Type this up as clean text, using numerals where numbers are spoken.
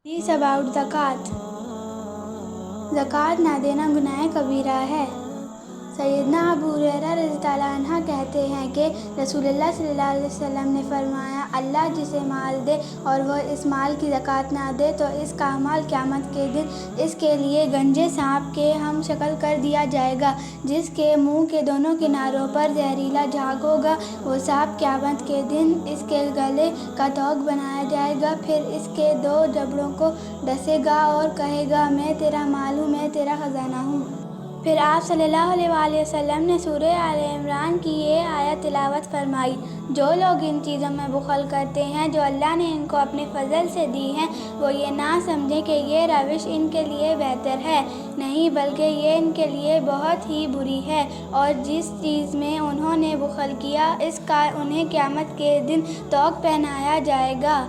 حدیث اباؤٹ زکوٰۃ۔ زکوٰۃ نہ دینا گناہ کبیرہ ہے۔ سیدنا ابو ہریرہ رضی اللہ عنہ کہتے ہیں کہ رسول اللہ صلی اللہ علیہ وسلم نے فرمایا، اللہ جسے مال دے اور وہ اس مال کی زکوٰۃ نہ دے تو اس کا مال قیامت کے دن اس کے لیے گنجے سانپ کے ہم شکل کر دیا جائے گا، جس کے منہ کے دونوں کناروں پر زہریلا جھاگ ہوگا۔ وہ سانپ قیامت کے دن اس کے گلے کا طوق بنایا جائے گا، پھر اس کے دو جبڑوں کو ڈسے گا اور کہے گا، میں تیرا مال ہوں، میں تیرا خزانہ ہوں۔ پھر آپ صلی اللہ علیہ وآلہ وسلم نے سورہ آل عمران کی یہ آیت تلاوت فرمائی، جو لوگ ان چیزوں میں بخل کرتے ہیں جو اللہ نے ان کو اپنے فضل سے دی ہیں، وہ یہ نہ سمجھیں کہ یہ روش ان کے لیے بہتر ہے، نہیں بلکہ یہ ان کے لیے بہت ہی بری ہے، اور جس چیز میں انہوں نے بخل کیا اس کا انہیں قیامت کے دن طوق پہنایا جائے گا۔